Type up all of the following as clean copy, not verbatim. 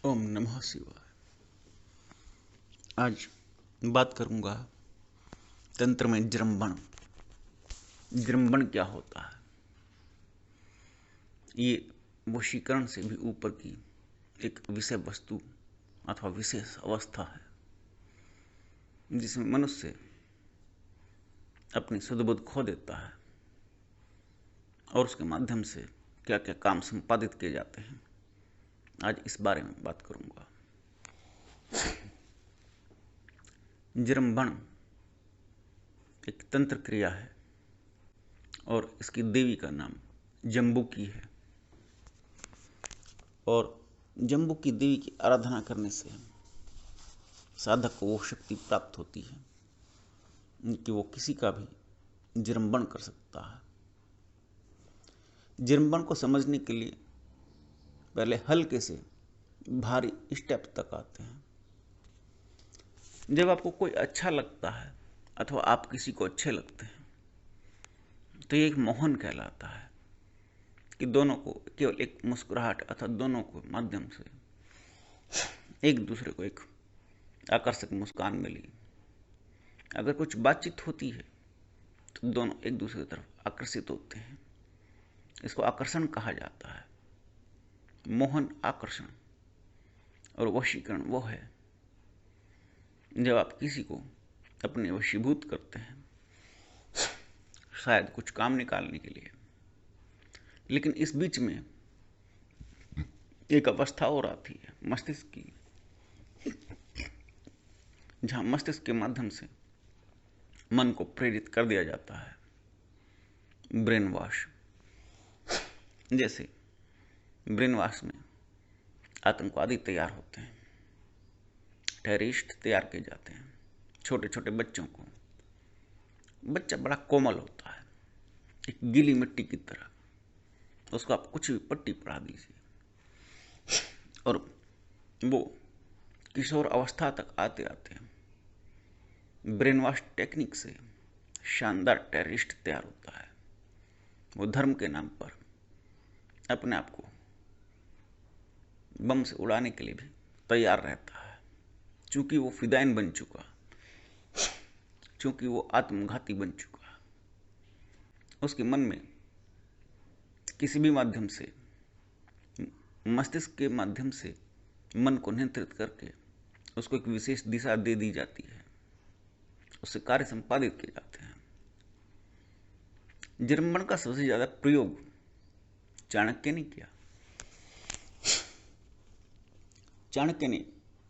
ओम नमः शिवाय। आज बात करूंगा तंत्र में जृंभण। जृंभण क्या होता है? ये वशीकरण से भी ऊपर की एक विषय वस्तु अथवा विशेष अवस्था है जिसमें मनुष्य अपनी सुध बुध खो देता है और उसके माध्यम से क्या क्या काम संपादित किए जाते हैं, आज इस बारे में बात करूंगा। जृंभण एक तंत्र क्रिया है और इसकी देवी का नाम जम्बुकी है। और जम्बुकी देवी की आराधना करने से साधक को वो शक्ति प्राप्त होती है कि वो किसी का भी जृंभण कर सकता है। जृंभण को समझने के लिए पहले हल्के से भारी स्टेप तक आते हैं। जब आपको कोई अच्छा लगता है अथवा आप किसी को अच्छे लगते हैं तो ये एक मोहन कहलाता है कि दोनों को केवल एक मुस्कुराहट अथवा दोनों को माध्यम से एक दूसरे को एक आकर्षक मुस्कान मिली। अगर कुछ बातचीत होती है तो दोनों एक दूसरे की तरफ आकर्षित होते हैं। इसको आकर्षण कहा जाता है। मोहन आकर्षण और वशीकरण वो है जब आप किसी को अपने वशीभूत करते हैं, शायद कुछ काम निकालने के लिए, लेकिन इस बीच में एक अवस्था और आती है मस्तिष्क की, जहां मस्तिष्क के माध्यम से मन को प्रेरित कर दिया जाता है। Brain wash. जैसे ब्रेन वॉश में आतंकवादी तैयार होते हैं, टेररिस्ट तैयार किए जाते हैं। छोटे छोटे बच्चों को, बच्चा बड़ा कोमल होता है, एक गीली मिट्टी की तरह, उसको आप कुछ भी पट्टी पढ़ा दीजिए और वो किशोर अवस्था तक आते आते ब्रेन वॉश टेक्निक से शानदार टेररिस्ट तैयार होता है। वो धर्म के नाम पर अपने आप को बम से उड़ाने के लिए भी तैयार रहता है, चूंकि वो फिदाइन बन चुका, चूंकि वो आत्मघाती बन चुका। उसके मन में किसी भी माध्यम से, मस्तिष्क के माध्यम से मन को नियंत्रित करके उसको एक विशेष दिशा दे दी जाती है, उससे कार्य संपादित किए जाते हैं। जृंभण का सबसे ज्यादा प्रयोग चाणक्य ने किया। चाणक्य ने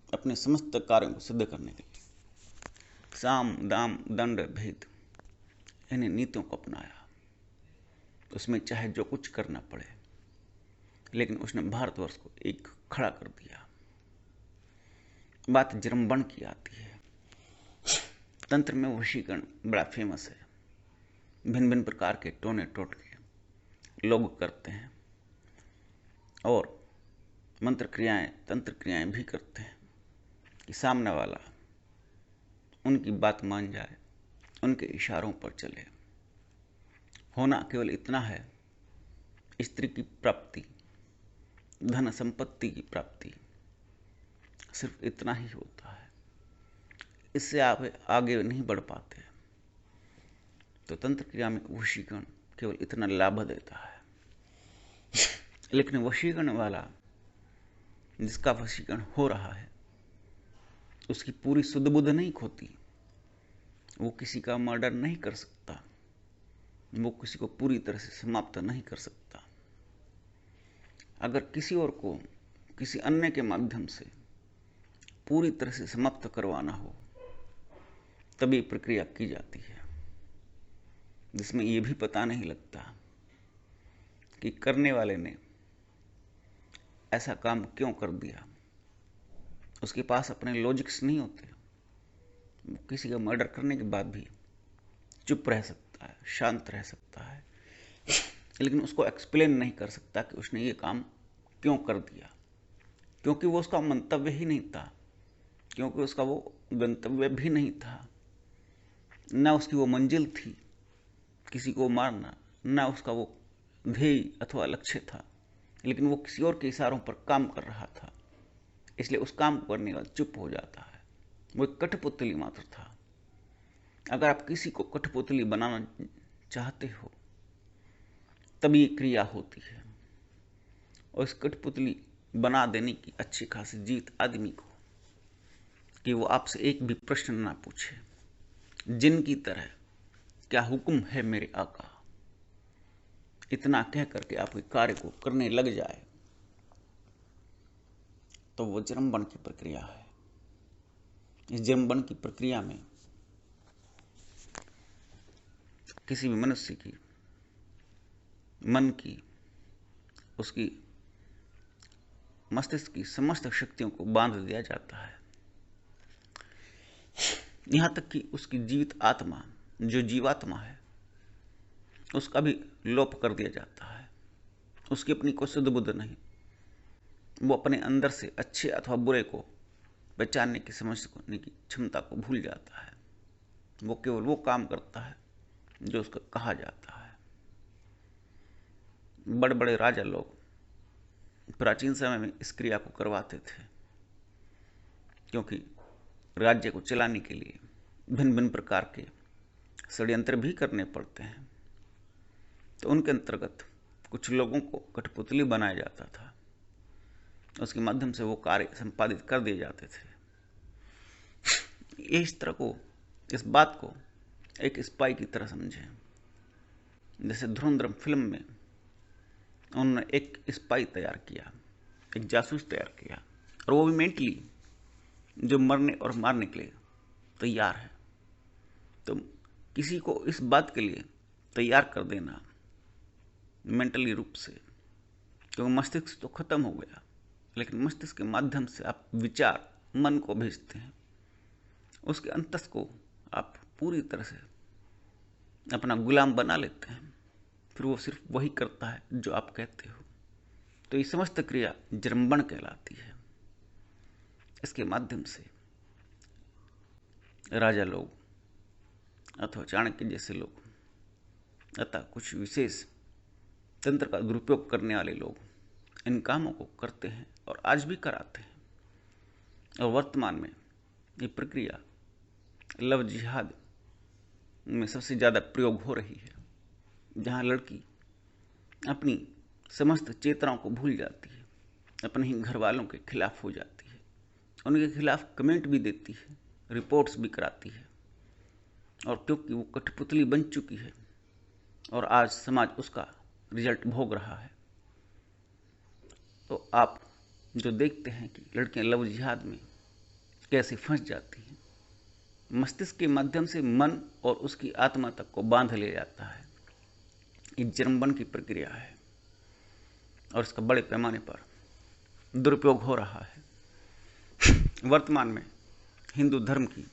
अपने समस्त कार्यों को सिद्ध करने के लिए साम दाम दंड भेद इन्हें नीतियों को अपनाया। उसमें चाहे जो कुछ करना पड़े, लेकिन उसने भारतवर्ष को एक खड़ा कर दिया। बात जृंभण की आती है। तंत्र में वशीकरण बड़ा फेमस है। भिन्न भिन्न प्रकार के टोने टोटके लोग करते हैं और मंत्र क्रियाएं, तंत्र क्रियाएं भी करते हैं कि सामने वाला उनकी बात मान जाए, उनके इशारों पर चले। होना केवल इतना है, स्त्री की प्राप्ति, धन संपत्ति की प्राप्ति, सिर्फ इतना ही होता है। इससे आप आगे नहीं बढ़ पाते। तो तंत्र क्रिया में वशीकरण केवल इतना लाभ देता है। लेकिन वशीकरण वाला, जिसका वशीकरण हो रहा है, उसकी पूरी सुध बुध नहीं खोती। वो किसी का मर्डर नहीं कर सकता, वो किसी को पूरी तरह से समाप्त नहीं कर सकता। अगर किसी और को किसी अन्य के माध्यम से पूरी तरह से समाप्त करवाना हो, तभी प्रक्रिया की जाती है, जिसमें यह भी पता नहीं लगता कि करने वाले ने ऐसा काम क्यों कर दिया। उसके पास अपने लॉजिक्स नहीं होते। वो किसी का मर्डर करने के बाद भी चुप रह सकता है, शांत रह सकता है, लेकिन उसको एक्सप्लेन नहीं कर सकता कि उसने ये काम क्यों कर दिया, क्योंकि वो उसका मंतव्य ही नहीं था, क्योंकि उसका वो गंतव्य भी नहीं था, ना उसकी वो मंजिल थी किसी को मारना, ना उसका वो ध्येय अथवा लक्ष्य था, लेकिन वो किसी और के इशारों पर काम कर रहा था। इसलिए उस काम को करने का चुप हो जाता है। वो एक कठपुतली मात्र था। अगर आप किसी को कठपुतली बनाना चाहते हो तब ये क्रिया होती है, और इस कठपुतली बना देने की अच्छी खासी जीत आदमी को कि वो आपसे एक भी प्रश्न ना पूछे, जिन की तरह क्या हुक्म है मेरे आका, इतना कह करके आपके कार्य को करने लग जाए, तो वो जन्मबन की प्रक्रिया है। इस जन्मबन की प्रक्रिया में किसी भी मनुष्य की मन की, उसकी मस्तिष्क की समस्त शक्तियों को बांध दिया जाता है। यहां तक कि उसकी जीवित आत्मा, जो जीवात्मा है, उसका भी लोप कर दिया जाता है। उसकी अपनी कोई शुद्ध बुद्ध नहीं, वो अपने अंदर से अच्छे अथवा बुरे को पहचानने की, समझने की क्षमता को भूल जाता है। वो केवल वो काम करता है जो उसका कहा जाता है। बड़े बड़े राजा लोग प्राचीन समय में इस क्रिया को करवाते थे, क्योंकि राज्य को चलाने के लिए भिन्न भिन्न प्रकार के षड्यंत्र भी करने पड़ते हैं। तो उनके अंतर्गत कुछ लोगों को कठपुतली बनाया जाता था, उसके माध्यम से वो कार्य संपादित कर दिए जाते थे। इस तरह को, इस बात को एक स्पाई की तरह समझें। जैसे धुरंधर फिल्म में उन्होंने एक स्पाई तैयार किया, एक जासूस तैयार किया, और वो भी मेंटली जो मरने और मारने के लिए तैयार है। तो किसी को इस बात के लिए तैयार कर देना मेंटली रूप से, क्योंकि मस्तिष्क तो खत्म हो गया, लेकिन मस्तिष्क के माध्यम से आप विचार मन को भेजते हैं, उसके अंतस को आप पूरी तरह से अपना गुलाम बना लेते हैं, फिर वो सिर्फ वही करता है जो आप कहते हो। तो ये समस्त क्रिया जन्मबन कहलाती है। इसके माध्यम से राजा लोग अथवा चाणक्य जैसे लोग, अतः कुछ विशेष तंत्र का दुरुपयोग करने वाले लोग इन कामों को करते हैं और आज भी कराते हैं। और वर्तमान में ये प्रक्रिया लव जिहाद में सबसे ज़्यादा प्रयोग हो रही है, जहाँ लड़की अपनी समस्त चेतनाओं को भूल जाती है, अपने ही घर वालों के खिलाफ हो जाती है, उनके खिलाफ कमेंट भी देती है, रिपोर्ट्स भी कराती है। और क्योंकि वो कठपुतली बन चुकी है और आज समाज उसका रिजल्ट भोग रहा है, तो आप जो देखते हैं कि लड़कियां लव जिहाद में कैसे फंस जाती हैं, मस्तिष्क के माध्यम से मन और उसकी आत्मा तक को बांध ले जाता है। ये जन्मबन की प्रक्रिया है और इसका बड़े पैमाने पर दुरुपयोग हो रहा है। वर्तमान में हिंदू धर्म की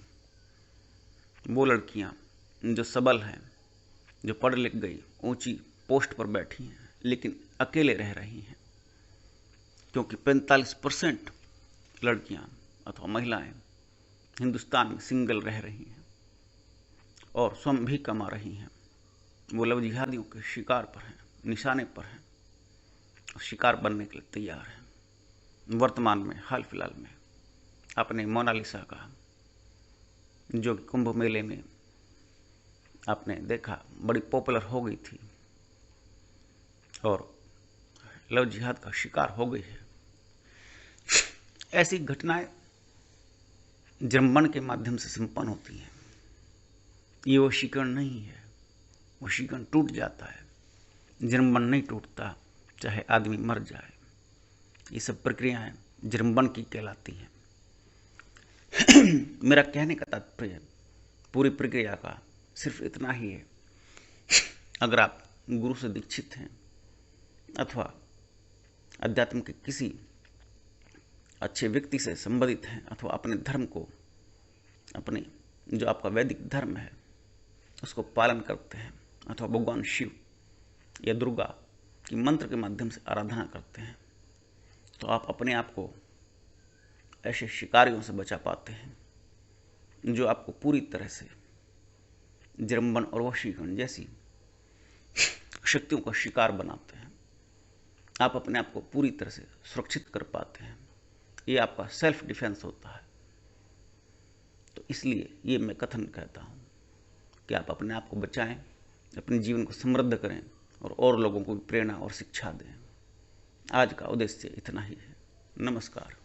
वो लड़कियां जो सबल हैं, जो पढ़ लिख गई, ऊंची पोस्ट पर बैठी हैं, लेकिन अकेले रह रही हैं, क्योंकि 45% लड़कियां अथवा महिलाएं हिंदुस्तान में सिंगल रह रही हैं और स्वयं भी कमा रही हैं। वो लव जिहादियों के शिकार पर हैं, निशाने पर हैं, और शिकार बनने के लिए तैयार हैं। वर्तमान में हाल फिलहाल में आपने मोनालिसा का, जो कुंभ मेले में आपने देखा, बड़ी पॉपुलर हो गई थी और लव जिहाद का शिकार हो गई है। ऐसी घटनाएं जन्मबन के माध्यम से संपन्न होती हैं। ये वशीकरण नहीं है, वशीकरण टूट जाता है, जन्मबन नहीं टूटता, चाहे आदमी मर जाए। ये सब प्रक्रियाएं जन्मबन की कहलाती हैं। मेरा कहने का तात्पर्य पूरी प्रक्रिया का सिर्फ इतना ही है, अगर आप गुरु से दीक्षित हैं अथवा अध्यात्म के किसी अच्छे व्यक्ति से संबंधित हैं, अथवा अपने धर्म को, अपने जो आपका वैदिक धर्म है उसको पालन करते हैं, अथवा भगवान शिव या दुर्गा की मंत्र के माध्यम से आराधना करते हैं, तो आप अपने आप को ऐसे शिकारियों से बचा पाते हैं जो आपको पूरी तरह से जन्मबन और वशीकरण जैसी शक्तियों का शिकार बनाते हैं। आप अपने आप को पूरी तरह से सुरक्षित कर पाते हैं, ये आपका सेल्फ डिफेंस होता है। तो इसलिए ये मैं कथन कहता हूँ कि आप अपने आप को बचाएं, अपने जीवन को समृद्ध करें और लोगों को भी प्रेरणा और शिक्षा दें। आज का उद्देश्य इतना ही है। नमस्कार।